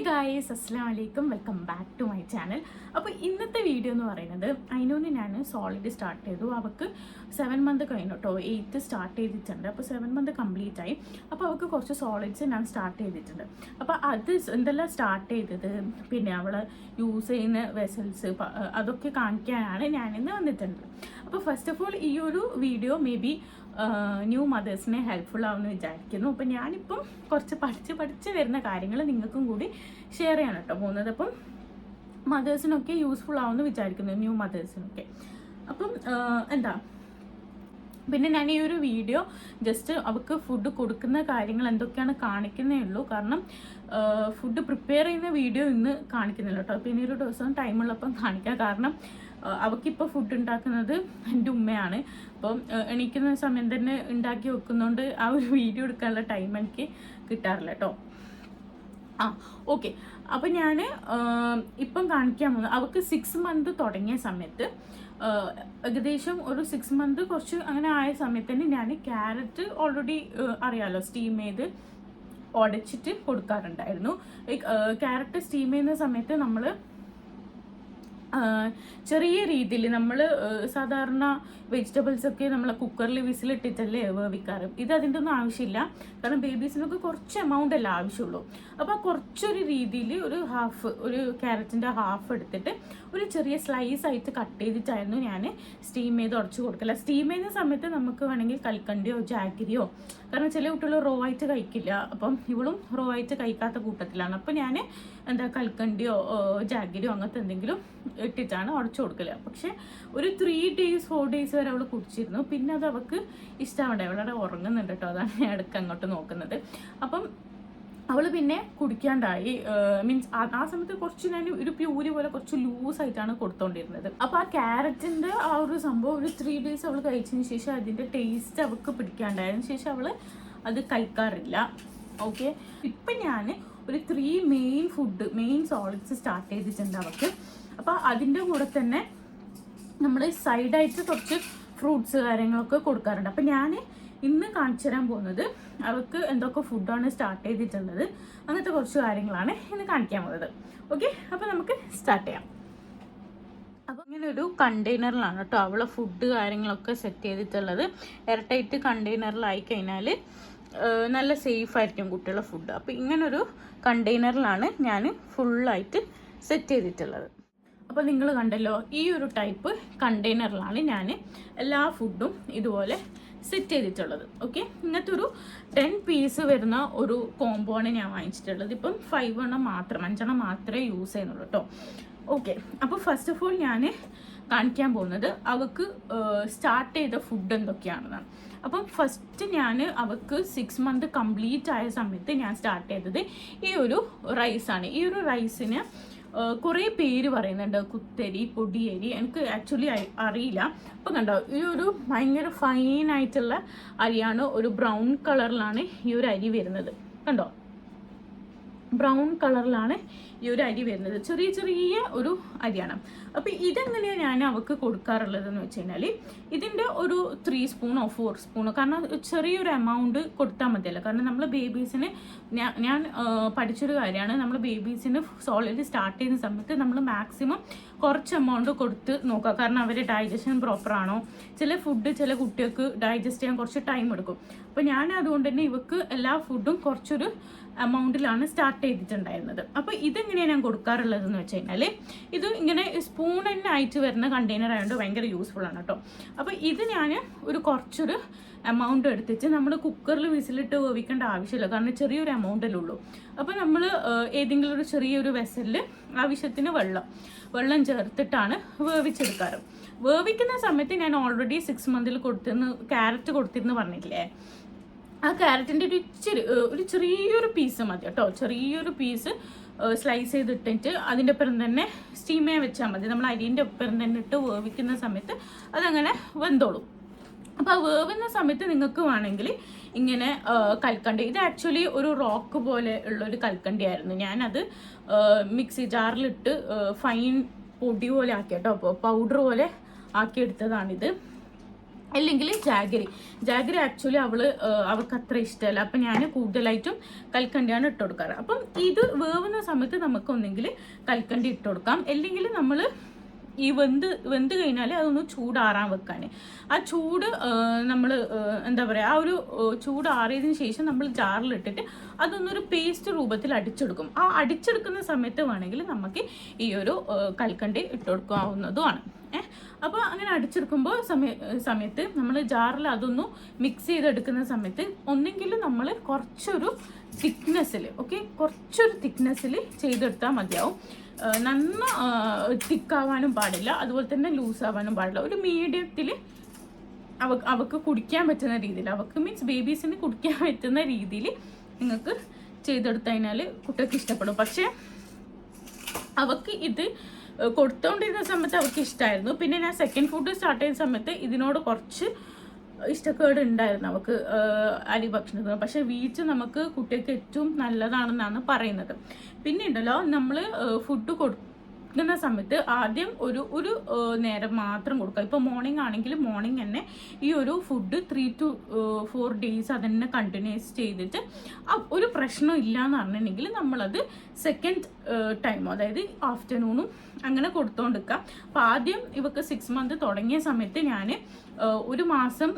Guys, അസ്സലാമു അലൈക്കും. Welcome back to my channel. അപ്പോൾ ഇന്നത്തെ വീഡിയോ എന്ന് പറയുന്നത് അതിനൊന്ന് ഞാൻ സോളിഡ് സ്റ്റാർട്ട് ചെയ്തു. അവൾക്ക് 7 മന്ത് കഴിഞ്ഞു കേട്ടോ. 8 സ്റ്റാർട്ട് ചെയ്തിട്ടുണ്ട്. അപ്പോൾ 7 മന്ത് കംപ്ലീറ്റ് ആയി. അപ്പോൾ അവൾക്ക് കുറച്ച് സോളിഡ്സ് ഞാൻ സ്റ്റാർട്ട് ചെയ്തിട്ടുണ്ട്. അപ്പോൾ അത് എന്തെല്ലാം സ്റ്റാർട്ട് ചെയ്തത്, പിന്നെ അവൾ യൂസ് ചെയ്യുന്ന വെസൽസ്, അതൊക്കെ കാണിക്കാനാണ് ഞാനിന്ന് വന്നിട്ടുണ്ട്. അപ്പോൾ ഫസ്റ്റ് ഓഫ് ഓൾ ഈ ഒരു വീഡിയോ മേ ബി ന്യൂ മദേഴ്സിനെ ഹെൽപ്ഫുൾ ആവുമെന്ന് വിചാരിക്കുന്നു. അപ്പം ഞാനിപ്പം കുറച്ച് പഠിച്ച് വരുന്ന കാര്യങ്ങൾ നിങ്ങൾക്കും കൂടി ഷെയർ ചെയ്യാൻ കേട്ടോ പോകുന്നത്. അപ്പം മദേഴ്സിനൊക്കെ യൂസ്ഫുൾ ആവുമെന്ന് വിചാരിക്കുന്നു, ന്യൂ മദേഴ്സിനൊക്കെ. അപ്പം എന്താ, പിന്നെ ഞാൻ ഈ ഒരു വീഡിയോ ജസ്റ്റ് അവൾക്ക് ഫുഡ് കൊടുക്കുന്ന കാര്യങ്ങൾ എന്തൊക്കെയാണ് കാണിക്കുന്നേ ഉള്ളൂ. കാരണം ഫുഡ് പ്രിപ്പയർ ചെയ്യുന്ന വീഡിയോ ഇന്ന് കാണിക്കുന്നില്ല കേട്ടോ. പിന്നെ ഒരു ദിവസം ടൈമുള്ളപ്പം കാണിക്കാം. കാരണം അവൾക്കിപ്പോൾ ഫുഡ് ഉണ്ടാക്കുന്നത് എൻ്റെ ഉമ്മയാണ്. അപ്പം എണീക്കുന്ന സമയം തന്നെ ഉണ്ടാക്കി വെക്കുന്നതുകൊണ്ട് ആ ഒരു വീഡിയോ എടുക്കാനുള്ള ടൈം എനിക്ക് കിട്ടാറില്ല കേട്ടോ. ഓക്കെ. അപ്പം ഞാൻ ഇപ്പം കാണിക്കാൻ പോകുന്നത് അവൾക്ക് 6 മന്ത് തുടങ്ങിയ സമയത്ത്, ഏകദേശം ഒരു 6 മന്ത് കുറച്ച് അങ്ങനെ ആയ സമയത്ത് തന്നെ ഞാൻ ക്യാരറ്റ് ഓൾറെഡി അറിയാമല്ലോ, സ്റ്റീം ചെയ്ത് ഉടച്ചിട്ട് കൊടുക്കാറുണ്ടായിരുന്നു. ക്യാരറ്റ് സ്റ്റീം ചെയ്യുന്ന സമയത്ത് നമ്മൾ ചെറിയ രീതിയിൽ നമ്മൾ സാധാരണ വെജിറ്റബിൾസ് ഒക്കെ നമ്മൾ കുക്കറിൽ വിസിലിട്ടിട്ടല്ലേ വേവിക്കാറ്. ഇത് അതിൻ്റെ ഒന്നും ആവശ്യമില്ല. കാരണം ബേബീസിനൊക്കെ കുറച്ച് എമൗണ്ട് അല്ലേ ആവശ്യമുള്ളൂ. അപ്പോൾ കുറച്ചൊരു രീതിയിൽ ഒരു ക്യാരറ്റിൻ്റെ ഹാഫ് എടുത്തിട്ട് ഒരു ചെറിയ സ്ലൈസ് ആയിട്ട് കട്ട് ചെയ്തിട്ടായിരുന്നു ഞാൻ സ്റ്റീം ചെയ്ത് ഉടച്ച് കൊടുക്കില്ല. സ്റ്റീം ചെയ്യുന്ന സമയത്ത് നമുക്ക് വേണമെങ്കിൽ കൽക്കണ്ടിയോ ജാഗരിയോ, കാരണം ചില കുട്ടികൾ റോ ആയിട്ട് കഴിക്കില്ല. അപ്പം ഇവളും റോ ആയിട്ട് കഴിക്കാത്ത കൂട്ടത്തിലാണ്. അപ്പം ഞാൻ എന്താ കൽക്കണ്ടിയോ ജാഗരിയോ അങ്ങനത്തെ എന്തെങ്കിലും ഇട്ടിട്ടാണ് ഉടച്ചു കൊടുക്കല്. പക്ഷെ ഒരു 3 days 4 days വരെ അവൾ കുടിച്ചിരുന്നു. പിന്നെ അത് അവൾക്ക് ഇഷ്ടമാവണ്ടേ, അവളവിടെ ഉറങ്ങുന്നുണ്ട് കേട്ടോ. അതാണ് ഞാൻ ഇടയ്ക്ക് അങ്ങോട്ട് നോക്കുന്നത്. അപ്പം അവൾ പിന്നെ കുടിക്കാണ്ടായി. മീൻസ് ആ സമയത്ത് കുറച്ച് ഞാൻ ഒരു പ്യൂരി പോലെ കുറച്ച് ലൂസായിട്ടാണ് കൊടുത്തോണ്ടിരുന്നത്. അപ്പോൾ ആ ക്യാരറ്റിൻ്റെ ആ ഒരു സംഭവം ഒരു 3 days അവൾ കഴിച്ചതിന് ശേഷം അതിൻ്റെ ടേസ്റ്റ് അവൾക്ക് പിടിക്കാണ്ടായതിനു ശേഷം അവൾ അത് കഴിക്കാറില്ല. ഓക്കെ. ഇപ്പം ഞാൻ ഒരു 3 മെയിൻ സോളിഡ്സ് സ്റ്റാർട്ട് ചെയ്തിട്ടുണ്ട് അവൾക്ക്. അപ്പോൾ അതിൻ്റെ കൂടെ തന്നെ നമ്മൾ സൈഡായിട്ട് കുറച്ച് ഫ്രൂട്ട്സ് കാര്യങ്ങളൊക്കെ കൊടുക്കാറുണ്ട്. അപ്പം ഞാൻ ഇന്ന് കാണിച്ചു തരാൻ പോകുന്നത് അവൾക്ക് എന്തൊക്കെ ഫുഡാണ് സ്റ്റാർട്ട് ചെയ്തിട്ടുള്ളത്, അങ്ങനത്തെ കുറച്ച് കാര്യങ്ങളാണ് ഇന്ന് കാണിക്കാൻ പോകുന്നത്. ഓക്കെ. അപ്പോൾ നമുക്ക് സ്റ്റാർട്ട് ചെയ്യാം. അപ്പോൾ ഇങ്ങനെ ഒരു കണ്ടെയ്നറിലാണ് കേട്ടോ അവളെ ഫുഡ് കാര്യങ്ങളൊക്കെ സെറ്റ് ചെയ്തിട്ടുള്ളത്. എയർടൈറ്റ് കണ്ടെയ്നറിലായി കഴിഞ്ഞാൽ നല്ല സേഫ് ആയിരിക്കും കുട്ടികളുടെ ഫുഡ്. അപ്പോൾ ഇങ്ങനൊരു കണ്ടെയ്നറിലാണ് ഞാൻ ഫുള്ളായിട്ട് സെറ്റ് ചെയ്തിട്ടുള്ളത്. അപ്പോൾ നിങ്ങൾ കണ്ടല്ലോ, ഈ ഒരു ടൈപ്പ് കണ്ടെയ്നറിലാണ് ഞാൻ എല്ലാ ഫുഡും ഇതുപോലെ സെറ്റ് ചെയ്തിട്ടുള്ളത്. ഓക്കെ. ഇങ്ങനത്തെ ഒരു 10 പീസ് വരുന്ന ഒരു കോംബോ ആണ് ഞാൻ വാങ്ങിച്ചിട്ടുള്ളത്. ഇപ്പം 5 മാത്രം 5 മാത്രമേ യൂസ് ചെയ്യുന്നുള്ളൂ കേട്ടോ. ഓക്കെ. അപ്പോൾ ഫസ്റ്റ് ഓഫ് ഓൾ ഞാൻ കാണിക്കാൻ പോകുന്നത് അവൾക്ക് സ്റ്റാർട്ട് ചെയ്ത ഫുഡ് എന്തൊക്കെയാണെന്നാണ്. അപ്പം ഫസ്റ്റ് ഞാൻ അവൾക്ക് 6 മന്ത് കംപ്ലീറ്റ് ആയ സമയത്ത് ഞാൻ സ്റ്റാർട്ട് ചെയ്തത് ഈ ഒരു റൈസാണ്. ഈ ഒരു റൈസിന് കുറേ പേര് പറയുന്നുണ്ട്, കുത്തരി, പൊടിയരി. എനിക്ക് ആക്ച്വലി അറിയില്ല. അപ്പം കണ്ടോ, ഈ ഒരു ഭയങ്കര ഫൈനായിട്ടുള്ള അരിയാണ്. ഒരു ബ്രൗൺ കളറിലാണ് ഈ ഒരു അരി വരുന്നത്. കണ്ടോ, ബ്രൗൺ കളറിലാണ് ഈ ഒരു അരി വരുന്നത്. ചെറിയ ഒരു അരിയാണ്. അപ്പോൾ ഇതെങ്ങനെയാണ് ഞാൻ അവൾക്ക് കൊടുക്കാറുള്ളതെന്ന് വെച്ച് കഴിഞ്ഞാൽ, ഇതിൻ്റെ ഒരു 3 സ്പൂണോ 4 സ്പൂണോ, കാരണം ചെറിയൊരു എമൗണ്ട് കൊടുത്താൽ മതിയല്ലോ. കാരണം നമ്മൾ ബേബീസിന് ഞാൻ പഠിച്ചൊരു കാര്യമാണ്, നമ്മൾ ബേബീസിന് സോളിഡ് സ്റ്റാർട്ട് ചെയ്യുന്ന സമയത്ത് നമ്മൾ മാക്സിമം കുറച്ച് എമൗണ്ട് കൊടുത്ത് നോക്കുക. കാരണം അവരുടെ ഡൈജഷൻ പ്രോപ്പറാണോ, ചില ഫുഡ് ചില കുട്ടികൾക്ക് ഡൈജസ്റ്റ് ചെയ്യാൻ കുറച്ച് ടൈം എടുക്കും. അപ്പോൾ ഞാൻ അതുകൊണ്ട് തന്നെ ഇവർക്ക് എല്ലാ ഫുഡും കുറച്ചൊരു എമൗണ്ടിലാണ് സ്റ്റാർട്ട് ചെയ്തിട്ടുണ്ടായിരുന്നത്. അപ്പോൾ ഇതെങ്ങനെയാണ് ഞാൻ കൊടുക്കാറുള്ളതെന്ന് വെച്ച് കഴിഞ്ഞാൽ, ഇത് ഇങ്ങനെ സ്പൂൺ തന്നെ ആയിട്ട് വരുന്ന കണ്ടെയ്നർ ആയതുകൊണ്ട് ഭയങ്കര യൂസ്ഫുൾ ആണ് കേട്ടോ. അപ്പോൾ ഇത് ഞാൻ കുറച്ചൊരു എമൗണ്ട് എടുത്തിട്ട് നമ്മൾ കുക്കറിൽ വിസിലിട്ട് വേവിക്കേണ്ട ആവശ്യമില്ല. കാരണം ചെറിയൊരു എമൗണ്ടല്ലേ ഉള്ളൂ. അപ്പോൾ നമ്മൾ ഏതെങ്കിലും ഒരു ചെറിയൊരു വെസലിൽ ആവശ്യത്തിന് വെള്ളം ചേർത്തിട്ടാണ് വേവിച്ചെടുക്കാറ്. വേവിക്കുന്ന സമയത്ത് ഞാൻ ഓൾറെഡി 6 മന്തിൽ ക്യാരറ്റ് കൊടുത്തിരുന്നു പറഞ്ഞില്ലേ, ആ ക്യാരറ്റിൻ്റെ ഒരു ചെറിയൊരു പീസ് മതി കേട്ടോ. ചെറിയൊരു പീസ് സ്ലൈസ് ചെയ്തിട്ടിട്ട് അതിൻ്റെ ഒപ്പം തന്നെ സ്റ്റീം ചെയ്യാൻ വെച്ചാൽ മതി. നമ്മൾ അരിൻ്റെ ഒപ്പം തന്നെ ഇട്ട് വേവിക്കുന്ന സമയത്ത് അതങ്ങനെ വെന്തോളും. അപ്പോൾ വേവുന്ന സമയത്ത് നിങ്ങൾക്ക് വേണമെങ്കിൽ ഇങ്ങനെ കൽക്കണ്ടി, ഇത് ആക്ച്വലി ഒരു റോക്ക് പോലെ ഉള്ളൊരു കൽക്കണ്ടി ആയിരുന്നു. ഞാനത് മിക്സി ജാറിലിട്ട് ഫൈൻ പൊടി പോലെ ആക്കി കേട്ടോ, പൗഡർ പോലെ ആക്കിയെടുത്തതാണിത്. അല്ലെങ്കിൽ ജാഗരി ആക്ച്വലി അവൾക്ക് അത്ര ഇഷ്ടമല്ല. അപ്പം ഞാൻ കൂടുതലായിട്ടും കൽക്കണ്ടിയാണ് ഇട്ട് കൊടുക്കാറ്. അപ്പം ഇത് വേവുന്ന സമയത്ത് നമുക്ക് ഒന്നെങ്കിൽ കൽക്കണ്ടി ഇട്ട് കൊടുക്കാം, അല്ലെങ്കിൽ നമ്മൾ ഈ വെന്ത് കഴിഞ്ഞാൽ അതൊന്ന് ചൂടാറാൻ വെക്കാൻ. ആ ചൂട് നമ്മൾ എന്താ പറയുക, ആ ഒരു ചൂട് ആറിയതിന് ശേഷം നമ്മൾ ജാറിലിട്ടിട്ട് അതൊന്നൊരു പേസ്റ്റ് രൂപത്തിൽ അടിച്ചെടുക്കും. ആ അടിച്ചെടുക്കുന്ന സമയത്ത് വേണമെങ്കിൽ നമുക്ക് ഈ ഒരു കൽക്കണ്ടി ഇട്ട് കൊടുക്കാവുന്നതുമാണ്. അപ്പോൾ അങ്ങനെ അടിച്ചെടുക്കുമ്പോൾ സമയത്ത് നമ്മൾ ജാറിൽ അതൊന്ന് മിക്സ് ചെയ്തെടുക്കുന്ന സമയത്ത് ഒന്നെങ്കിൽ നമ്മൾ കുറച്ചൊരു തിക്നെസ്സിൽ ചെയ്തെടുത്താൽ മതിയാവും. നന്ന തിക്കാവാനും പാടില്ല, അതുപോലെ തന്നെ ലൂസാവാനും പാടില്ല. ഒരു മീഡിയത്തിൽ അവൾക്ക് കുടിക്കാൻ പറ്റുന്ന രീതിയിൽ, അവൾക്ക് മീൻസ് ബേബീസിന് കുടിക്കാൻ പറ്റുന്ന രീതിയിൽ നിങ്ങൾക്ക് ചെയ്തെടുത്തു കഴിഞ്ഞാൽ കുട്ടികൾക്ക് ഇഷ്ടപ്പെടും. പക്ഷേ അവൾക്ക് ഇത് കൊടുത്തോണ്ടിരുന്ന സമയത്ത് അവർക്ക് ഇഷ്ടമായിരുന്നു. പിന്നെ ഞാൻ സെക്കൻഡ് ഫുഡ് സ്റ്റാർട്ട് ചെയ്യുന്ന സമയത്ത് ഇതിനോട് കുറച്ച് ഇഷ്ടക്കേട് ഉണ്ടായിരുന്നു അവൾക്ക്, അരി ഭക്ഷണത്തിന്. പക്ഷെ വീറ്റ് നമുക്ക് കുട്ടികൾക്ക് ഏറ്റവും നല്ലതാണെന്നാണ് പറയുന്നത്. പിന്നെ ഉണ്ടല്ലോ, നമ്മൾ ഫുഡ് കൊടുക്കുന്ന സമയത്ത് ആദ്യം ഒരു നേരം മാത്രം കൊടുക്കുക. ഇപ്പോൾ മോർണിംഗ് ആണെങ്കിൽ മോർണിംഗ് തന്നെ ഈ ഒരു ഫുഡ് 3 to 4 days അതന്നെ കണ്ടിന്യൂസ് ചെയ്തിട്ട് ഒരു പ്രശ്നം ഇല്ല എന്ന് പറഞ്ഞിട്ടുണ്ടെങ്കിൽ നമ്മളത് സെക്കൻഡ് ടൈം, അതായത് ആഫ്റ്റർനൂണും അങ്ങനെ കൊടുത്തോണ്ടിരിക്കുക. അപ്പോൾ ആദ്യം ഇവർക്ക് 6 months തുടങ്ങിയ സമയത്ത് ഞാൻ ഒരു മാസം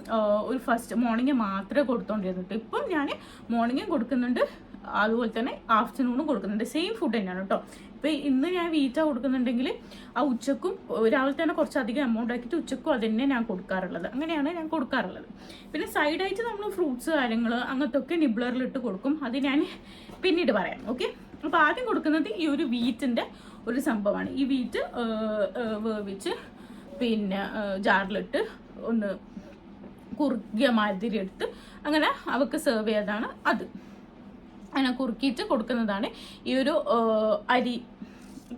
ഒരു ഫസ്റ്റ് മോർണിംഗ് മാത്രമേ കൊടുത്തോണ്ടിരുന്നിട്ട്. ഇപ്പം ഞാൻ മോർണിംഗും കൊടുക്കുന്നുണ്ട്, അതുപോലെ തന്നെ ആഫ്റ്റർനൂണും കൊടുക്കുന്നുണ്ട്. സെയിം ഫുഡ് തന്നെയാണ് കേട്ടോ. ഇപ്പോൾ ഇന്ന് ഞാൻ വീറ്റ കൊടുക്കുന്നുണ്ടെങ്കിൽ ആ ഉച്ചക്കും രാവിലെ തന്നെ കുറച്ചധികം എമൗണ്ട് ആക്കിയിട്ട് ഉച്ചക്കും അത് തന്നെ ഞാൻ കൊടുക്കാറുള്ളത്. അങ്ങനെയാണ് ഞാൻ കൊടുക്കാറുള്ളത്. പിന്നെ സൈഡായിട്ട് നമ്മൾ ഫ്രൂട്ട്സ് കാര്യങ്ങൾ അങ്ങനത്തെ ഒക്കെ നിബ്ലറിലിട്ട് കൊടുക്കും. അത് ഞാൻ പിന്നീട് പറയാം. ഓക്കെ, അപ്പോൾ ആദ്യം കൊടുക്കുന്നത് ഈ ഒരു വീറ്റിൻ്റെ ഒരു സംഭവമാണ്. ഈ വീറ്റ് വേവിച്ച് പിന്നെ ജാറിലിട്ട് ഒന്ന് കുറുകിയ മാതിരി എടുത്ത് അങ്ങനെ അവൾക്ക് സെർവ് ചെയ്തതാണ്. അത് അങ്ങനെ കുറുക്കിയിട്ട് കൊടുക്കുന്നതാണ് ഈ ഒരു അരി.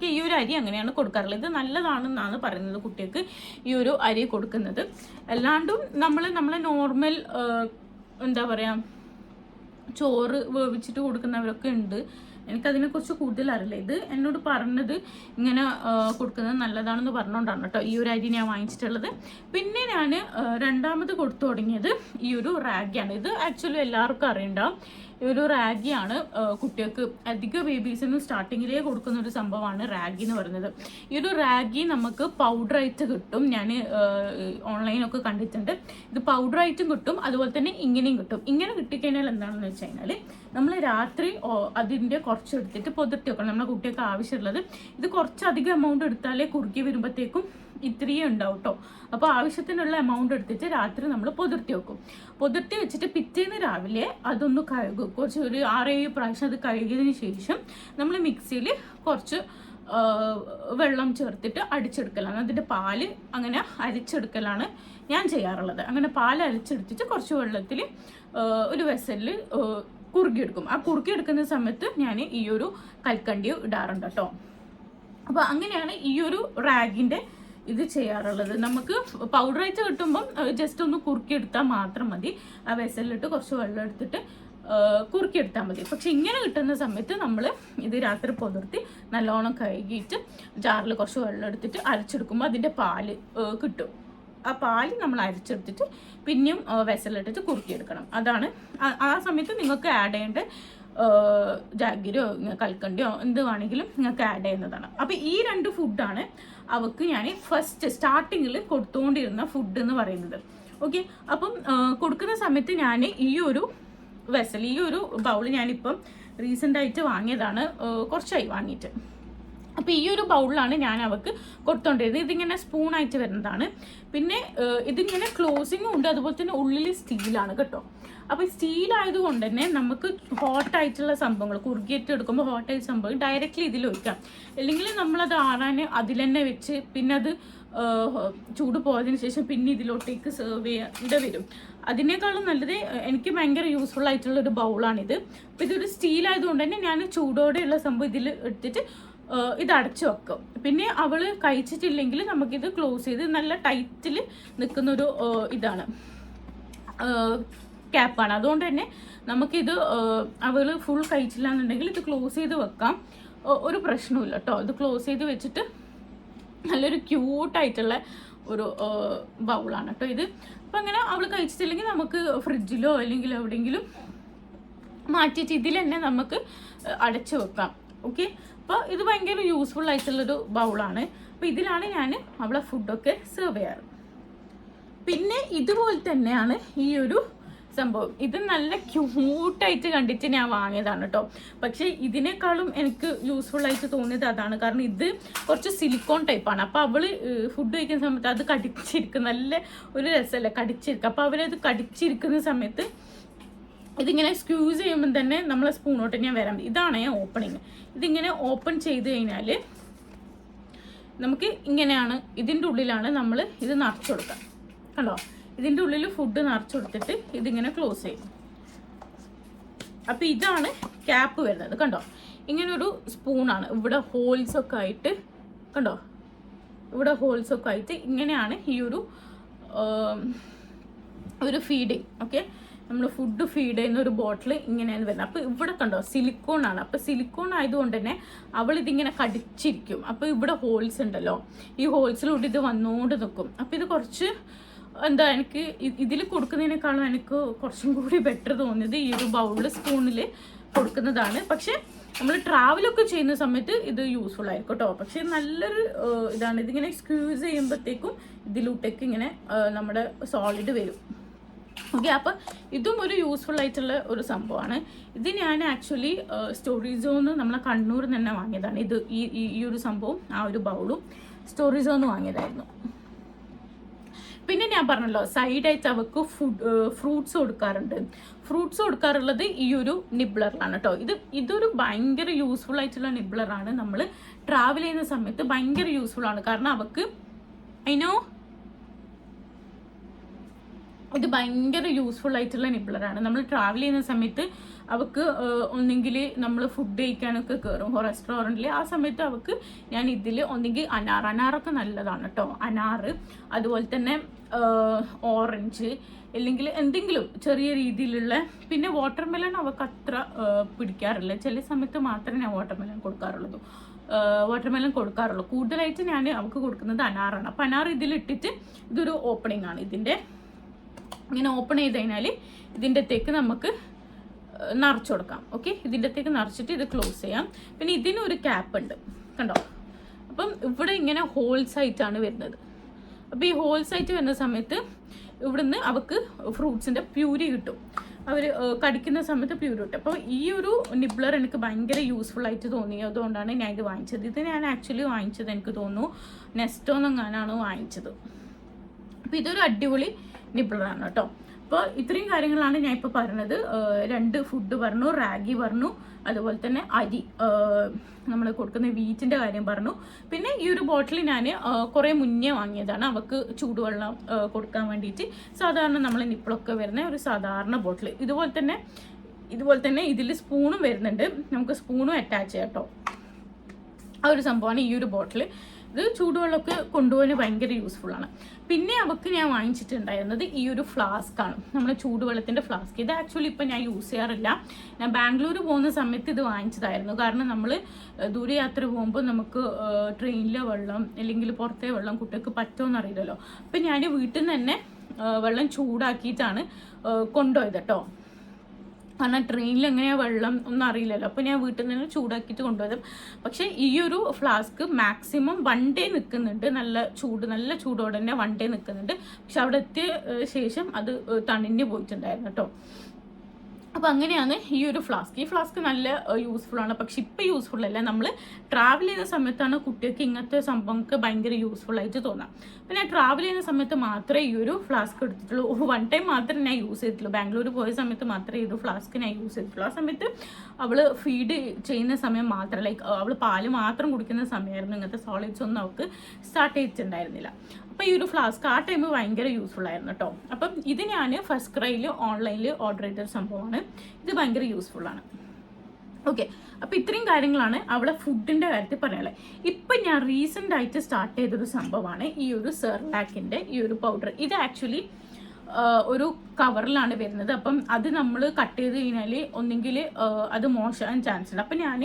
ഈ ഒരു അരി അങ്ങനെയാണ് കൊടുക്കാറുള്ളത്. ഇത് നല്ലതാണെന്നാണ് പറയുന്നത് കുട്ടികൾക്ക് ഈ ഒരു അരി കൊടുക്കുന്നത്. അല്ലാണ്ടും നമ്മളെ നോർമൽ എന്താ പറയുക, ചോറ് വേവിച്ചിട്ട് കൊടുക്കുന്നവരൊക്കെ ഉണ്ട്. എനിക്കതിനെക്കുറിച്ച് കൂടുതൽ അറിയില്ല. ഇത് എന്നോട് പറഞ്ഞത് ഇങ്ങനെ കൊടുക്കുന്നത് നല്ലതാണെന്ന് പറഞ്ഞുകൊണ്ടാണ് കേട്ടോ ഈ ഒരു അരി ഞാൻ വാങ്ങിച്ചിട്ടുള്ളത്. പിന്നെ ഞാൻ രണ്ടാമത് കൊടുത്തു തുടങ്ങിയത് ഈ ഒരു റാഗിയാണ്. ഇത് ആക്ച്വലി എല്ലാവർക്കും അറിയണ്ടാവും. ഈ ഒരു റാഗിയാണ് കുട്ടികൾക്ക് അധിക ബേബീസിനും സ്റ്റാർട്ടിങ്ങിലേ കൊടുക്കുന്ന ഒരു സംഭവമാണ് റാഗി എന്ന് പറയുന്നത്. ഈ ഒരു റാഗി നമുക്ക് പൗഡറായിട്ട് കിട്ടും. ഞാൻ ഓൺലൈനൊക്കെ കണ്ടിട്ടുണ്ട്. ഇത് പൗഡറായിട്ടും കിട്ടും, അതുപോലെ തന്നെ ഇങ്ങനെയും കിട്ടും. ഇങ്ങനെ കിട്ടിക്കഴിഞ്ഞാൽ എന്താണെന്ന് വെച്ച് കഴിഞ്ഞാൽ നമ്മൾ രാത്രി അതിൻ്റെ കുറച്ചെടുത്തിട്ട് പൊതിർത്തി വെക്കണം. നമ്മുടെ കുട്ടികൾക്ക് ആവശ്യമുള്ളത് ഇത് കുറച്ചധികം എമൗണ്ട് എടുത്താലേ കുറുക്കി വരുമ്പോഴത്തേക്കും ഇത്രയും ഉണ്ടാവും കേട്ടോ. അപ്പോൾ ആവശ്യത്തിനുള്ള എമൗണ്ട് എടുത്തിട്ട് രാത്രി നമ്മൾ പൊതിർത്തി വെക്കും. പൊതിർത്തി വെച്ചിട്ട് പിറ്റേന്ന് രാവിലെ അതൊന്ന് കഴുകും. കുറച്ച് ഒരു 6-7 പ്രാവശ്യം അത് കഴുകിയതിന് ശേഷം നമ്മൾ മിക്സിയിൽ കുറച്ച് വെള്ളം ചേർത്തിട്ട് അടിച്ചെടുക്കലാണ്. അതിൻ്റെ പാല് അങ്ങനെ അരിച്ചെടുക്കലാണ് ഞാൻ ചെയ്യാറുള്ളത്. അങ്ങനെ പാൽ അരിച്ചെടുത്തിട്ട് കുറച്ച് വെള്ളത്തിൽ ഒരു വെസലിൽ കുറുക്കിയെടുക്കും. ആ കുറുക്കിയെടുക്കുന്ന സമയത്ത് ഞാൻ ഈ ഒരു കൽക്കണ്ടി ഇടാറുണ്ട് കേട്ടോ. അപ്പോൾ അങ്ങനെയാണ് ഈ ഒരു റാഗിൻ്റെ ഇത് ചെയ്യാറുള്ളത്. നമുക്ക് പൗഡറായിട്ട് കിട്ടുമ്പം ജസ്റ്റ് ഒന്ന് കുറുക്കിയെടുത്താൽ മാത്രം മതി. ആ വെസലിലിട്ട് കുറച്ച് വെള്ളം എടുത്തിട്ട് കുറുക്കിയെടുത്താൽ മതി. പക്ഷെ ഇങ്ങനെ കിട്ടുന്ന സമയത്ത് നമ്മൾ ഇത് രാത്രി പൊതിർത്തി നല്ലോണം കഴുകിയിട്ട് ജാറിൽ കുറച്ച് വെള്ളം എടുത്തിട്ട് അരച്ചെടുക്കുമ്പോൾ അതിൻ്റെ പാല് കിട്ടും. ആ പാല് നമ്മൾ അരച്ചെടുത്തിട്ട് പിന്നെയും വെസലിട്ടിട്ട് കുറുക്കിയെടുക്കണം. അതാണ് ആ സമയത്ത് നിങ്ങൾക്ക് ആഡ് ചെയ്യേണ്ട ജാഗിരിയോ കൽക്കണ്ടിയോ എന്ത് വേണമെങ്കിലും നിങ്ങൾക്ക് ആഡ് ചെയ്യുന്നതാണ്. അപ്പോൾ ഈ 2 ഫുഡാണ് അവൾക്ക് ഞാൻ ഫസ്റ്റ് സ്റ്റാർട്ടിങ്ങിൽ കൊടുത്തുകൊണ്ടിരുന്ന ഫുഡ് എന്ന് പറയുന്നത്. ഓക്കെ, അപ്പം കൊടുക്കുന്ന സമയത്ത് ഞാൻ ഈ ഒരു വെസൽ, ഈ ഒരു ബൗൾ ഞാനിപ്പം റീസെൻ്റായിട്ട് വാങ്ങിയതാണ്, കുറച്ചായി വാങ്ങിയിട്ട്. അപ്പോൾ ഈ ഒരു ബൗളിലാണ് ഞാൻ അവൾക്ക് കൊടുത്തോണ്ടിരുന്നത്. ഇതിങ്ങനെ സ്പൂണായിട്ട് വരുന്നതാണ്. പിന്നെ ഇതിങ്ങനെ ക്ലോസിങ്ങും ഉണ്ട്, അതുപോലെ തന്നെ ഉള്ളിൽ സ്റ്റീലാണ് കേട്ടോ. അപ്പോൾ സ്റ്റീലായതുകൊണ്ട് തന്നെ നമുക്ക് ഹോട്ടായിട്ടുള്ള സംഭവങ്ങൾ കുറുകിയിട്ട് എടുക്കുമ്പോൾ ഹോട്ടായിട്ട് സംഭവം ഡയറക്റ്റ്ലി ഇതിൽ ഒഴിക്കാം. അല്ലെങ്കിൽ നമ്മളത് ആറാൻ അതിൽ തന്നെ വെച്ച് പിന്നെ അത് ചൂട് പോയതിന് ശേഷം പിന്നെ ഇതിലോട്ടേക്ക് സെർവ് ചെയ്യേണ്ടി വരും. അതിനേക്കാളും നല്ലത് എനിക്ക് ഭയങ്കര യൂസ്ഫുൾ ആയിട്ടുള്ളൊരു ബൗളാണിത്. അപ്പോൾ ഇതൊരു സ്റ്റീലായതുകൊണ്ട് തന്നെ ഞാൻ ചൂടോടെയുള്ള സംഭവം ഇതിൽ എടുത്തിട്ട് ഇത് അടച്ചു വെക്കും. പിന്നെ അവൾ കഴിച്ചിട്ടില്ലെങ്കിൽ നമുക്കിത് ക്ലോസ് ചെയ്ത് നല്ല ടൈറ്റിൽ നിൽക്കുന്നൊരു ഇതാണ്, ക്യാപ്പാണ്. അതുകൊണ്ട് തന്നെ നമുക്കിത് അവൾ ഫുൾ കഴിച്ചില്ല എന്നുണ്ടെങ്കിൽ ഇത് ക്ലോസ് ചെയ്ത് വെക്കാം, ഒരു പ്രശ്നമില്ല കേട്ടോ. ഇത് ക്ലോസ് ചെയ്ത് വെച്ചിട്ട് നല്ലൊരു ക്യൂട്ടായിട്ടുള്ള ഒരു ബൗളാണ് കേട്ടോ ഇത്. അപ്പം അങ്ങനെ അവൾ കഴിച്ചിട്ടില്ലെങ്കിൽ നമുക്ക് ഫ്രിഡ്ജിലോ അല്ലെങ്കിൽ എവിടെയെങ്കിലും മാറ്റിയിട്ട് ഇതിൽ തന്നെ നമുക്ക് അടച്ചു വെക്കാം. ഓക്കെ, അപ്പോൾ ഇത് ഭയങ്കര യൂസ്ഫുൾ ആയിട്ടുള്ളൊരു ബൗളാണ്. അപ്പോൾ ഇതിലാണ് ഞാൻ അവളെ ഫുഡൊക്കെ സെർവ് ചെയ്യാറ്. പിന്നെ ഇതുപോലെ തന്നെയാണ് ഈ ഒരു സംഭവം. ഇത് നല്ല ക്യൂട്ടായിട്ട് കണ്ടിട്ട് ഞാൻ വാങ്ങിയതാണ് കേട്ടോ. പക്ഷേ ഇതിനേക്കാളും എനിക്ക് യൂസ്ഫുൾ ആയിട്ട് തോന്നിയത് അതാണ്. കാരണം ഇത് കുറച്ച് സിലിക്കോൺ ടൈപ്പാണ്. അപ്പോൾ അവൾ ഫുഡ് കഴിക്കുന്ന സമയത്ത് അത് കടിച്ചിരിക്കും, നല്ല ഒരു രസമല്ലേ കടിച്ചിരിക്കും. അപ്പോൾ അവരത് കടിച്ചിരിക്കുന്ന സമയത്ത് ഇതിങ്ങനെ സ്ക്യൂസ് ചെയ്യുമ്പോൾ തന്നെ നമ്മളെ സ്പൂണോട്ട് ഞാൻ വരാൻ. ഇതാണ് ഓപ്പണിങ്. ഇതിങ്ങനെ ഓപ്പൺ ചെയ്ത് കഴിഞ്ഞാൽ നമുക്ക് ഇങ്ങനെയാണ്, ഇതിൻ്റെ ഉള്ളിലാണ് നമ്മൾ ഇത് നിറച്ചു കൊടുക്കുക. കണ്ടോ, ഇതിൻ്റെ ഉള്ളിൽ ഫുഡ് നിറച്ചു കൊടുത്തിട്ട് ഇതിങ്ങനെ ക്ലോസ് ചെയ്യും. അപ്പോൾ ഇതാണ് ക്യാപ്പ് വരുന്നത്. കണ്ടോ, ഇങ്ങനൊരു സ്പൂണാണ്. ഇവിടെ ഹോൾസൊക്കെ ആയിട്ട് കണ്ടോ, ഇവിടെ ഹോൾസൊക്കെ ആയിട്ട് ഇങ്ങനെയാണ് ഈ ഒരു ഫീഡിങ്. ഓക്കെ, നമ്മൾ ഫുഡ് ഫീഡ് ചെയ്യുന്ന ഒരു ബോട്ടിൽ ഇങ്ങനെയാണ് വരുന്നത്. അപ്പോൾ ഇവിടെ കണ്ടോ സിലിക്കോൺ ആണ്. അപ്പോൾ സിലിക്കോൺ ആയതുകൊണ്ട് തന്നെ അവൾ ഇതിങ്ങനെ കടിച്ചിരിക്കും. അപ്പോൾ ഇവിടെ ഹോൾസ് ഉണ്ടല്ലോ, ഈ ഹോൾസിലൂടെ ഇത് വന്നുകൊണ്ട് നിൽക്കും. അപ്പോൾ ഇത് കുറച്ച് എന്താ, എനിക്ക് ഇതിൽ കൊടുക്കുന്നതിനേക്കാളും എനിക്ക് കുറച്ചും കൂടി ബെറ്റർ തോന്നിയത് ഈ ഒരു ബൗളിൽ സ്പൂണിൽ കൊടുക്കുന്നതാണ്. പക്ഷേ നമ്മൾ ട്രാവലൊക്കെ ചെയ്യുന്ന സമയത്ത് ഇത് യൂസ്ഫുൾ ആയിരിക്കും കേട്ടോ. പക്ഷേ നല്ലൊരു ഇതാണ്. ഇതിങ്ങനെ സ്ക്യൂസ് ചെയ്യുമ്പോഴത്തേക്കും ഇതിലൂട്ടേക്ക് ഇങ്ങനെ നമ്മുടെ സോളിഡ് വരും. ഓക്കെ, അപ്പം ഇതും ഒരു യൂസ്ഫുൾ ആയിട്ടുള്ള ഒരു സംഭവമാണ്. ഇത് ഞാൻ ആക്ച്വലി സ്റ്റോറീസോന്ന് നമ്മളെ കണ്ണൂരിൽ തന്നെ വാങ്ങിയതാണ്. ഇത് ഈ ഒരു സംഭവം, ആ ഒരു ബൗളും സ്റ്റോറീസോന്ന് വാങ്ങിയതായിരുന്നു. പിന്നെ ഞാൻ പറഞ്ഞല്ലോ സൈഡായിട്ട് അവർക്ക് ഫ്രൂട്ട്സ് കൊടുക്കാറുണ്ട്. ഫ്രൂട്ട്സ് കൊടുക്കാറുള്ളത് ഈ ഒരു നിബ്ലറിലാണ് കേട്ടോ. ഇതൊരു ഭയങ്കര യൂസ്ഫുൾ ആയിട്ടുള്ള നിബ്ലറാണ്. നമ്മൾ ട്രാവൽ ചെയ്യുന്ന സമയത്ത് ഭയങ്കര യൂസ്ഫുൾ ആണ്. കാരണം അവർക്ക് ഇത് ഭയങ്കര യൂസ്ഫുൾ ആയിട്ടുള്ള നിബ്ലറാണ്. നമ്മൾ ട്രാവൽ ചെയ്യുന്ന സമയത്ത് അവർക്ക് ഒന്നെങ്കിൽ നമ്മൾ ഫുഡ് കഴിക്കാനൊക്കെ കയറും റെസ്റ്റോറൻറ്റിൽ. ആ സമയത്ത് അവർക്ക് ഞാൻ ഇതിൽ ഒന്നെങ്കിൽ അനാറൊക്കെ നല്ലതാണ് കേട്ടോ. അനാറ്, അതുപോലെ തന്നെ ഓറഞ്ച്, അല്ലെങ്കിൽ എന്തെങ്കിലും ചെറിയ രീതിയിലുള്ള. പിന്നെ വാട്ടർമെലൺ അവർക്ക് അത്ര പിടിക്കാറില്ല. ചില സമയത്ത് മാത്രമേ ഞാൻ വാട്ടർമെലൺ കൊടുക്കാറുള്ളൂ. കൂടുതലായിട്ട് ഞാൻ അവർക്ക് കൊടുക്കുന്നത് അനാറാണ്. അപ്പം അനാർ ഇതിലിട്ടിട്ട് ഇതൊരു ഓപ്പണിംഗ് ആണ്. ഇതിൻ്റെ ഇങ്ങനെ ഓപ്പൺ ചെയ്ത് കഴിഞ്ഞാൽ ഇതിൻ്റെ അകത്തേക്ക് നമുക്ക് നിറച്ചു കൊടുക്കാം. ഓക്കെ, ഇതിൻ്റെ അകത്തേക്ക് നിറച്ചിട്ട് ഇത് ക്ലോസ് ചെയ്യാം. പിന്നെ ഇതിനൊരു ക്യാപ്പ് ഉണ്ട് കണ്ടോ. അപ്പം ഇവിടെ ഇങ്ങനെ ഹോൾസ് ആയിട്ടാണ് വരുന്നത്. അപ്പോൾ ഈ ഹോൾസ് ആയിട്ട് വരുന്ന സമയത്ത് ഇവിടുന്ന് അവർക്ക് ഫ്രൂട്ട്സിൻ്റെ പ്യൂരി കിട്ടും. അവർ കടിക്കുന്ന സമയത്ത് പ്യൂരി കിട്ടും. അപ്പോൾ ഈ ഒരു നിബ്ലർ എനിക്ക് ഭയങ്കര യൂസ്ഫുൾ ആയിട്ട് തോന്നി. അതുകൊണ്ടാണ് ഞാൻ ഇത് വാങ്ങിച്ചത്. ഇത് ഞാൻ ആക്ച്വലി വാങ്ങിച്ചത് എനിക്ക് തോന്നുന്നു നെസ്റ്റോന്നെങ്ങാനാണ് വാങ്ങിച്ചത്. അപ്പോൾ ഇതൊരു അടിപൊളി നിബ്ലറാണ് കേട്ടോ. അപ്പോൾ ഇത്രയും കാര്യങ്ങളാണ് ഞാൻ ഇപ്പോൾ പറഞ്ഞത്. 2 ഫുഡ് പറഞ്ഞു, റാഗി പറഞ്ഞു, അതുപോലെ തന്നെ അരി നമ്മൾ കൊടുക്കുന്ന വീറ്റിൻ്റെ കാര്യം പറഞ്ഞു. പിന്നെ ഈ ഒരു ബോട്ടിൽ ഞാൻ കുറേ മുന്നേ വാങ്ങിയതാണ് അവർക്ക് ചൂടുവെള്ളം കൊടുക്കാൻ വേണ്ടിയിട്ട്. സാധാരണ നമ്മൾ നിപ്പിളൊക്കെ വരുന്ന ഒരു സാധാരണ ബോട്ടിൽ. ഇതുപോലെ തന്നെ ഇതിൽ സ്പൂണും വരുന്നുണ്ട്. നമുക്ക് സ്പൂണും അറ്റാച്ച് ചെയ്യാം കേട്ടോ. ആ ഒരു സംഭവമാണ് ഈ ഒരു ബോട്ടിൽ. ഇത് ചൂടുവെള്ളമൊക്കെ കൊണ്ടുപോകാൻ ഭയങ്കര യൂസ്ഫുള്ളാണ്. പിന്നെ അവർക്ക് ഞാൻ വാങ്ങിച്ചിട്ടുണ്ടായിരുന്നത് ഈ ഒരു ഫ്ലാസ്ക്കാണ്, നമ്മുടെ ചൂടുവെള്ളത്തിൻ്റെ ഫ്ലാസ്ക്. ഇത് ആക്ച്വലി ഇപ്പം ഞാൻ യൂസ് ചെയ്യാറില്ല. ഞാൻ ബാംഗ്ലൂർ പോകുന്ന സമയത്ത് ഇത് വാങ്ങിച്ചതായിരുന്നു. കാരണം നമ്മൾ ദൂരയാത്ര പോകുമ്പോൾ നമുക്ക് ട്രെയിനിലെ വെള്ളം അല്ലെങ്കിൽ പുറത്തെ വെള്ളം കുട്ടികൾക്ക് പറ്റുമെന്ന് അറിയില്ലല്ലോ. അപ്പം ഞാൻ വീട്ടിൽ നിന്ന് തന്നെ വെള്ളം ചൂടാക്കിയിട്ടാണ് കൊണ്ടുപോയത് കേട്ടോ. കാരണം ട്രെയിനിൽ എങ്ങനെയാണ് വെള്ളം ഒന്നും അറിയില്ലല്ലോ. അപ്പോൾ ഞാൻ വീട്ടിൽ നിന്ന് ചൂടാക്കിയിട്ട് കൊണ്ടുപോയത്. പക്ഷേ ഈ ഒരു ഫ്ലാസ്ക് മാക്സിമം 1 ഡേ നിൽക്കുന്നുണ്ട്. നല്ല ചൂടോടെ തന്നെ 1 ഡേ നിൽക്കുന്നുണ്ട്. പക്ഷെ അവിടെ എത്തിയ ശേഷം അത് തണിഞ്ഞ് പോയിട്ടുണ്ടായിരുന്നു കേട്ടോ. അപ്പോൾ അങ്ങനെയാണ് ഈ ഒരു ഫ്ലാസ്ക്. ഈ ഫ്ലാസ്ക് നല്ല യൂസ്ഫുൾ ആണ്. പക്ഷെ ഇപ്പം യൂസ്ഫുൾ അല്ല. നമ്മൾ ട്രാവൽ ചെയ്യുന്ന സമയത്താണ് കുട്ടികൾക്ക് ഇങ്ങനത്തെ സംഭവങ്ങൾക്ക് ഭയങ്കര യൂസ്ഫുൾ ആയിട്ട് തോന്നാം. പിന്നെ ട്രാവൽ ചെയ്യുന്ന സമയത്ത് മാത്രമേ ഈ ഒരു ഫ്ലാസ്ക് എടുത്തിട്ടുള്ളൂ. 1 ടൈം മാത്രമേ ഞാൻ യൂസ് ചെയ്തിട്ടുള്ളൂ. ബാംഗ്ലൂർ പോയ സമയത്ത് മാത്രമേ ഈ ഒരു ഫ്ലാസ്ക് ഞാൻ യൂസ് ചെയ്തിട്ടുള്ളൂ. ആ സമയത്ത് അവൾ ഫീഡ് ചെയ്യുന്ന സമയം മാത്രം, ലൈക്ക് അവൾ പാല് മാത്രം കുടിക്കുന്ന സമയമായിരുന്നു. ഇങ്ങനത്തെ സോളിഡ്സ് ഒന്നും അവൾക്ക് സ്റ്റാർട്ട് ചെയ്തിട്ടുണ്ടായിരുന്നില്ല. അപ്പോൾ ഈ ഒരു ഫ്ലാസ്ക് ആ ടൈം ഭയങ്കര യൂസ്ഫുൾ ആയിരുന്നു കേട്ടോ. അപ്പം ഇത് ഞാൻ ഫസ്റ്റ് ക്രൈയിൽ ഓൺലൈനിൽ ഓർഡർ ചെയ്തൊരു സംഭവമാണ്. ഇത് ഭയങ്കര യൂസ്ഫുള്ളാണ്. ഓക്കെ, അപ്പോൾ ഇത്രയും കാര്യങ്ങളാണ് അവളെ ഫുഡിൻ്റെ കാര്യത്തിൽ പറയാനുള്ളത്. ഇപ്പം ഞാൻ റീസെൻ്റ് ആയിട്ട് സ്റ്റാർട്ട് ചെയ്തൊരു സംഭവമാണ് ഈ ഒരു സെർലാക്കിൻ്റെ ഈ ഒരു പൗഡർ. ഇത് ആക്ച്വലി ഒരു കവറിലാണ് വരുന്നത്. അപ്പം അത് നമ്മൾ കട്ട് ചെയ്ത് കഴിഞ്ഞാൽ ഒന്നെങ്കിൽ അത് മോശമാകാൻ ചാൻസ് ഉണ്ട്. അപ്പം ഞാൻ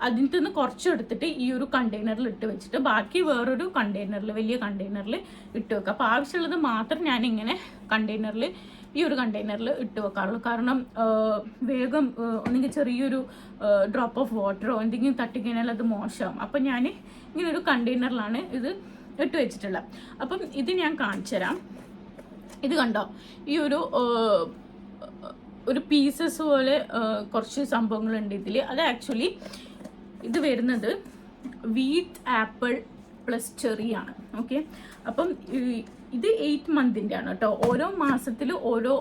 അതിൻ്റെ നിന്ന് കുറച്ചെടുത്തിട്ട് ഈ ഒരു കണ്ടെയ്നറിൽ ഇട്ട് വെച്ചിട്ട് ബാക്കി വേറൊരു കണ്ടെയ്നറിൽ, വലിയ കണ്ടെയ്നറിൽ ഇട്ട് വെക്കുക. അപ്പോൾ ആവശ്യമുള്ളത് മാത്രം ഞാനിങ്ങനെ ഈ ഒരു കണ്ടെയ്നറിൽ ഇട്ട് വെക്കാറുള്ളൂ. കാരണം വേഗം ഒന്നെങ്കിൽ ചെറിയൊരു ഡ്രോപ്പ് ഓഫ് വാട്ടറോ എന്തെങ്കിലും തട്ടിക്കഴിഞ്ഞാൽ അത് മോശമാകും. അപ്പം ഞാൻ ഇങ്ങനെ ഒരു കണ്ടെയ്നറിലാണ് ഇത് ഇട്ട് വെച്ചിട്ടുള്ളത്. അപ്പം ഇത് ഞാൻ കാണിച്ചു തരാം. ഇത് കണ്ടോ, ഈ ഒരു പീസസ് പോലെ കുറച്ച് സംഭവങ്ങളുണ്ട് ഇതിൽ. അത് ആക്ച്വലി ഇത് വരുന്നത് വീറ്റ്, ആപ്പിൾ പ്ലസ് ചെറി ആണ്. ഓക്കെ, അപ്പം ഇത് 8 മന്തിൻ്റെ ആണ് കേട്ടോ. ഓരോ മാസത്തിൽ ഓരോ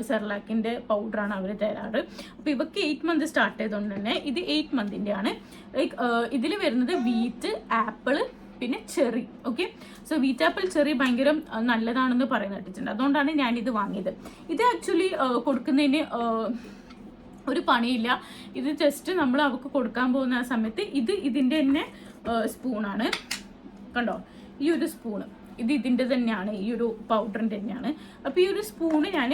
സെർലാക്കിൻ്റെ പൗഡറാണ് അവർ തരാറ്. അപ്പോൾ ഇവക്ക് 8 മന്ത് സ്റ്റാർട്ട് ചെയ്തുകൊണ്ട് തന്നെ ഇത് 8 മന്തിൻ്റെ ആണ്. ലൈക്ക് ഇതിൽ വരുന്നത് വീറ്റ്, ആപ്പിൾ പിന്നെ cherry. Okay, so wheat, apple, cherry ഭയങ്കര നല്ലതാണെന്ന് പറയുന്നിട്ടുണ്ട്. അതുകൊണ്ടാണ് ഞാനിത് വാങ്ങിയത്. ഇത് ആക്ച്വലി കൊടുക്കുന്നതിന് ഒരു പണിയില്ല. ഇത് ജസ്റ്റ് നമ്മൾ അവർക്ക് കൊടുക്കാൻ പോകുന്ന സമയത്ത് ഇതിൻ്റെ തന്നെ സ്പൂണാണ്. കണ്ടോ, ഈ ഒരു സ്പൂണ് ഇതിൻ്റെ തന്നെയാണ്, ഈ ഒരു പൗഡറിൻ്റെ തന്നെയാണ്. അപ്പോൾ ഈ ഒരു സ്പൂണ് ഞാൻ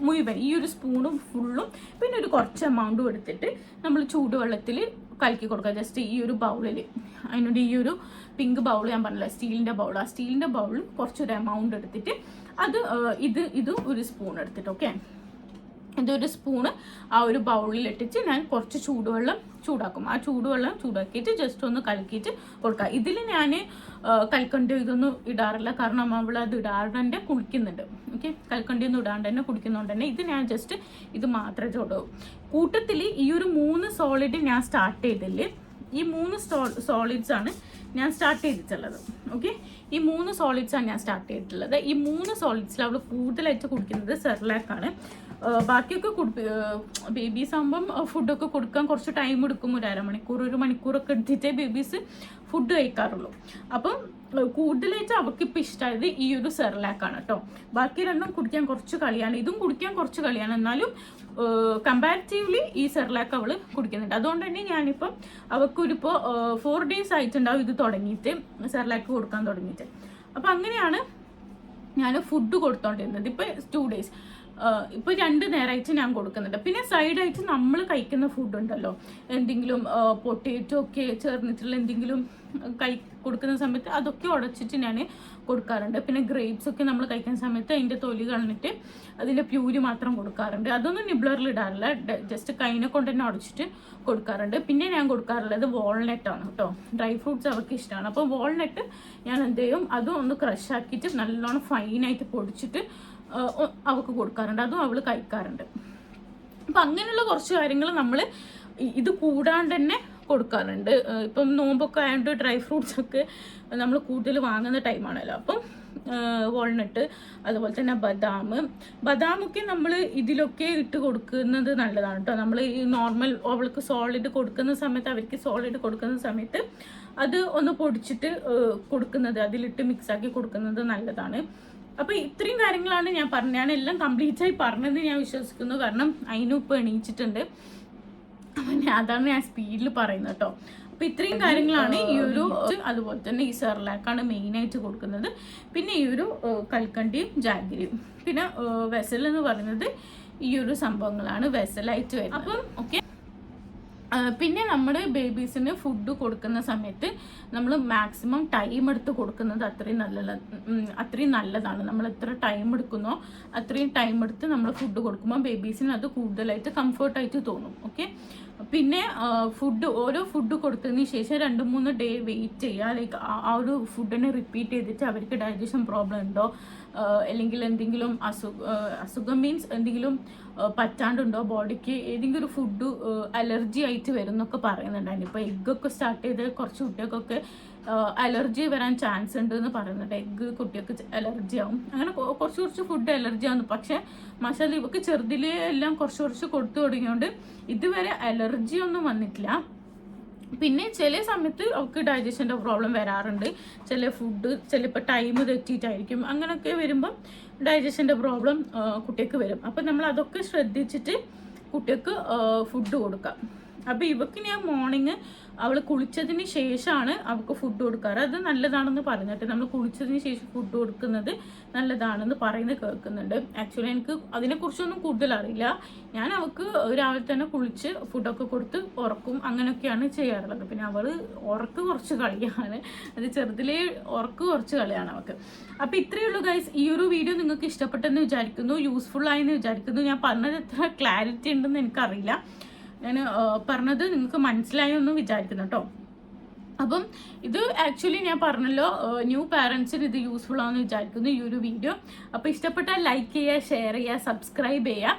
മുഴുവൻ, ഈ ഒരു സ്പൂണും ഫുള്ളും പിന്നെ ഒരു കുറച്ച് എമൗണ്ടും എടുത്തിട്ട് നമ്മൾ ചൂടുവെള്ളത്തിൽ കലക്കി കൊടുക്കുക. ജസ്റ്റ് ഈ ഒരു ബൗളിൽ, അതിനോട് ഈ ഒരു പിങ്ക് ബൗൾ ഞാൻ പറഞ്ഞില്ല, സ്റ്റീലിൻ്റെ ബൗൾ, ആ സ്റ്റീലിൻ്റെ ബൗളിൽ കുറച്ചൊരു എമൗണ്ട് എടുത്തിട്ട് അത് ഇത് ഒരു സ്പൂൺ എടുത്തിട്ട്, ഓക്കെ, ഇതൊരു സ്പൂണ് ആ ഒരു ബൗളിൽ ഇട്ടിട്ട് ഞാൻ കുറച്ച് ചൂടുവെള്ളം ചൂടാക്കും. ആ ചൂടുവെള്ളം ചൂടാക്കിയിട്ട് ജസ്റ്റ് ഒന്ന് കലക്കിയിട്ട് കൊടുക്കുക. ഇതിൽ ഞാൻ കൽക്കണ്ടി ഇതൊന്നും ഇടാറില്ല, കാരണം അവൾ അത് ഇടാതെ തന്നെ കുളിക്കുന്നുണ്ട്. ഓക്കെ, കൽക്കണ്ടി ഒന്നും ഇടാണ്ട് തന്നെ കുടിക്കുന്നതുകൊണ്ട് തന്നെ ഇത് ഞാൻ ജസ്റ്റ് ഇത് മാത്രമേ ചൂടാവും. കൂട്ടത്തിൽ ഈ ഒരു 3 സോളിഡ് ഞാൻ സ്റ്റാർട്ട് ചെയ്തില്ലേ, ഈ 3 സോളിഡ്സ് ആണ് ഞാൻ സ്റ്റാർട്ട് ചെയ്തിട്ടുള്ളത്. ഓക്കെ, ഈ 3 സോളിഡ്സാണ് ഞാൻ സ്റ്റാർട്ട് ചെയ്തിട്ടുള്ളത്. ഈ 3 സോളിഡ്സിൽ അവൾ കൂടുതലായിട്ട് കുടിക്കുന്നത് സെർലാക്കാണ്. ബാക്കിയൊക്കെ ബേബീസ് ആകുമ്പം ഫുഡൊക്കെ കൊടുക്കാൻ കുറച്ച് ടൈം എടുക്കും. ഒരു അരമണിക്കൂർ, 1 മണിക്കൂറൊക്കെ എടുത്തിട്ടേ ബേബീസ് ഫുഡ് കഴിക്കാറുള്ളൂ. അപ്പം കൂടുതലായിട്ട് അവർക്കിപ്പോൾ ഇഷ്ടമായത് ഈ ഒരു സെർലാക്കാണ് കേട്ടോ. ബാക്കി രണ്ടും കുടിക്കാൻ കുറച്ച് കളിയാണ്, ഇതും കുടിക്കാൻ കുറച്ച് കളിയാണ്. എന്നാലും കമ്പാരിറ്റീവ്ലി ഈ സെർലാക്ക് അവൾ കുടിക്കുന്നുണ്ട്. അതുകൊണ്ട് തന്നെ ഞാനിപ്പം അവൾക്കൊരിപ്പോൾ 4 days ആയിട്ടുണ്ടാവും ഇത് തുടങ്ങിയിട്ട്, സെർലാക്ക് കൊടുക്കാൻ തുടങ്ങിയിട്ട്. അപ്പം അങ്ങനെയാണ് ഞാൻ ഫുഡ് കൊടുത്തോണ്ടിരുന്നത്. ഇപ്പം 2 days, ഇപ്പോൾ 2 നേരമായിട്ട് ഞാൻ കൊടുക്കുന്നുണ്ട്. പിന്നെ സൈഡായിട്ട് നമ്മൾ കഴിക്കുന്ന ഫുഡ് ഉണ്ടല്ലോ, എന്തെങ്കിലും പൊട്ടേറ്റോ ഒക്കെ ചേർന്നിട്ടുള്ള എന്തെങ്കിലും കൊടുക്കുന്ന സമയത്ത് അതൊക്കെ ഉടച്ചിട്ട് ഞാൻ കൊടുക്കാറുണ്ട്. പിന്നെ ഗ്രേപ്സ് ഒക്കെ നമ്മൾ കഴിക്കുന്ന സമയത്ത് അതിൻ്റെ തൊലി കളഞ്ഞിട്ട് അതിൻ്റെ പ്യൂരി മാത്രം കൊടുക്കാറുണ്ട്. അതൊന്നും നിബ്ലറിൽ ഇടാറില്ല, ജസ്റ്റ് കൈനെ കൊണ്ട് തന്നെ ഉടച്ചിട്ട് കൊടുക്കാറുണ്ട്. പിന്നെ ഞാൻ കൊടുക്കാറുള്ളത് വാൾനട്ടാണ് കേട്ടോ. ഡ്രൈ ഫ്രൂട്ട്സ് അവർക്ക് ഇഷ്ടമാണ്. അപ്പോൾ വാൾനട്ട് ഞാൻ എന്ത് ചെയ്യും, അതും ഒന്ന് ക്രഷ് ആക്കിയിട്ട് നല്ലോണം ഫൈനായിട്ട് പൊടിച്ചിട്ട് അവൾക്ക് കൊടുക്കാറുണ്ട്. അതും അവൾ കഴിക്കാറുണ്ട്. അപ്പം അങ്ങനെയുള്ള കുറച്ച് കാര്യങ്ങൾ നമ്മൾ ഇത് കൂടാണ്ട് തന്നെ കൊടുക്കാറുണ്ട്. ഇപ്പം നോമ്പൊക്കെ ആയതുകൊണ്ട് ഡ്രൈ ഫ്രൂട്ട്സ് ഒക്കെ നമ്മൾ കൂടുതൽ വാങ്ങുന്ന ടൈമാണല്ലോ. അപ്പം വാൾനട്ട്, അതുപോലെ തന്നെ ബദാമൊക്കെ നമ്മൾ ഇതിലൊക്കെ ഇട്ട് കൊടുക്കുന്നത് നല്ലതാണ് കേട്ടോ. നമ്മൾ ഈ നോർമൽ അവൾക്ക് സോളിഡ് കൊടുക്കുന്ന സമയത്ത്, അവർക്ക് സോളിഡ് കൊടുക്കുന്ന സമയത്ത് അത് ഒന്ന് പൊടിച്ചിട്ട് കൊടുക്കുന്നത്, അതിലിട്ട് മിക്സാക്കി കൊടുക്കുന്നത് നല്ലതാണ്. അപ്പോൾ ഇത്രയും കാര്യങ്ങളാണ് ഞാൻ പറഞ്ഞത്. ഞാൻ എല്ലാം കംപ്ലീറ്റ് ആയി പറഞ്ഞത് ഞാൻ വിശ്വസിക്കുന്നു, കാരണം അതിനും ഇപ്പോൾ എണീച്ചിട്ടുണ്ട്. അതാണ് ഞാൻ സ്പീഡിൽ പറയുന്നത് കേട്ടോ. അപ്പോൾ ഇത്രയും കാര്യങ്ങളാണ് ഈ ഒരു, അതുപോലെ തന്നെ ഈ സെർലാക്കാണ് മെയിനായിട്ട് കൊടുക്കുന്നത്. പിന്നെ ഈ ഒരു കൽക്കണ്ടിയും ജാഗരിയും, പിന്നെ വെസൽ എന്ന് പറയുന്നത് ഈ ഒരു സംഭവങ്ങളാണ് വെസലായിട്ട് വരുന്നത്. അപ്പം ഓക്കെ, പിന്നെ നമ്മൾ ബേബീസിന് ഫുഡ് കൊടുക്കുന്ന സമയത്ത് നമ്മൾ മാക്സിമം ടൈം എടുത്ത് കൊടുക്കുന്നത് അത്രയും നല്ലതാണ്. നമ്മൾ എത്ര ടൈം എടുക്കുന്നോ അത്രയും ടൈം എടുത്ത് നമ്മൾ ഫുഡ് കൊടുക്കുമ്പോൾ ബേബീസിന് അത് കൂടുതലായിട്ട് കംഫർട്ടായിട്ട് തോന്നും. ഓക്കെ, പിന്നെ ഓരോ ഫുഡ് കൊടുത്തതിന് ശേഷം 2-3 ഡേ വെയിറ്റ് ചെയ്യുക. ലൈക്ക് ആ ഒരു ഫുഡിനെ റിപ്പീറ്റ് ചെയ്തിട്ട് അവർക്ക് ഡൈജഷൻ പ്രോബ്ലം ഉണ്ടോ, അല്ലെങ്കിൽ എന്തെങ്കിലും അസുഖം മീൻസ് എന്തെങ്കിലും പറ്റാണ്ടുണ്ടോ ബോഡിക്ക്, ഏതെങ്കിലും ഒരു ഫുഡ് അലർജി ആയിട്ട് വരും എന്നൊക്കെ പറയുന്നുണ്ടായിരുന്നു. ഇപ്പോൾ എഗ്ഗൊക്കെ സ്റ്റാർട്ട് ചെയ്ത് കുറച്ച് കുട്ടികൾക്കൊക്കെ അലർജി വരാൻ ചാൻസ് ഉണ്ട് എന്ന് പറയുന്നുണ്ട്. എഗ്ഗ് കുട്ടികൾക്ക് അലർജി ആവും, അങ്ങനെ കുറച്ച് ഫുഡ് അലർജി ആവുന്നു. പക്ഷേ മാഷാഅല്ലാഹ് ഇവർക്ക് ചെറുതിലേ എല്ലാം കുറച്ച് കൊടുത്തു തുടങ്ങിയോണ്ട് ഇതുവരെ അലർജി ഒന്നും വന്നിട്ടില്ല. പിന്നെ ചില സമയത്ത് അവർക്ക് ഡൈജഷൻ്റെ പ്രോബ്ലം വരാറുണ്ട്. ചില ഫുഡ് ചിലപ്പോൾ ടൈം തെറ്റിയിട്ടായിരിക്കും, അങ്ങനെയൊക്കെ വരുമ്പം ഡൈജഷൻ്റെ പ്രോബ്ലം കുട്ടിക്ക് വരും. അപ്പം നമ്മൾ അതൊക്കെ ശ്രദ്ധിച്ചിട്ട് കുട്ടിക്ക് ഫുഡ് കൊടുക്കാം. അപ്പോൾ ഇവക്ക് ഞാൻ മോർണിംഗ് അവൾ കുളിച്ചതിന് ശേഷമാണ് അവൾക്ക് ഫുഡ് കൊടുക്കാറ്. അത് നല്ലതാണെന്ന് പറഞ്ഞിട്ട് നമ്മൾ കുളിച്ചതിന് ശേഷം ഫുഡ് കൊടുക്കുന്നത് നല്ലതാണെന്ന് പറയുന്നത് കേൾക്കുന്നുണ്ട്. ആക്ച്വലി എനിക്ക് അതിനെക്കുറിച്ചൊന്നും കൂടുതൽ അറിയില്ല. ഞാൻ അവൾക്ക് രാവിലെ തന്നെ കുളിച്ച് ഫുഡൊക്കെ കൊടുത്ത് ഉറക്കും, അങ്ങനെയൊക്കെയാണ് ചെയ്യാറുള്ളത്. പിന്നെ അവൾ ഉറക്ക് കുറച്ച് കളിയാണ്, അത് ചെറുതിലേ ഉറക്ക് കുറച്ച് കളിയാണ് അവൾക്ക്. അപ്പോൾ ഇത്രയേ ഉള്ളൂ ഗൈസ്. ഈ ഒരു വീഡിയോ നിങ്ങൾക്ക് ഇഷ്ടപ്പെട്ടെന്ന് വിചാരിക്കുന്നു, യൂസ്ഫുൾ ആയെന്ന് വിചാരിക്കുന്നു. ഞാൻ പറഞ്ഞത് എത്ര ക്ലാരിറ്റി ഉണ്ടെന്ന് എനിക്കറിയില്ല, ഞാൻ പറഞ്ഞത് നിങ്ങൾക്ക് മനസ്സിലായെന്ന് വിചാരിക്കുന്നു കേട്ടോ. അപ്പം ഇത് ആക്ച്വലി ഞാൻ പറഞ്ഞല്ലോ, ന്യൂ പാരൻസിന് ഇത് യൂസ്ഫുൾ ആണെന്ന് വിചാരിക്കുന്നു ഈ ഒരു വീഡിയോ. അപ്പോൾ ഇഷ്ടപ്പെട്ടാൽ ലൈക്ക് ചെയ്യുക, ഷെയർ ചെയ്യുക, സബ്സ്ക്രൈബ് ചെയ്യുക.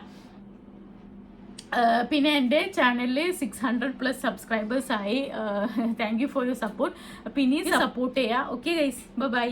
പിന്നെ എൻ്റെ ചാനലിൽ 600+ സബ്സ്ക്രൈബേഴ്സ് ആയി. Thank you for your support. അപ്പോൾ ഇനിയും സപ്പോർട്ട് ചെയ്യുക. Okay guys, by.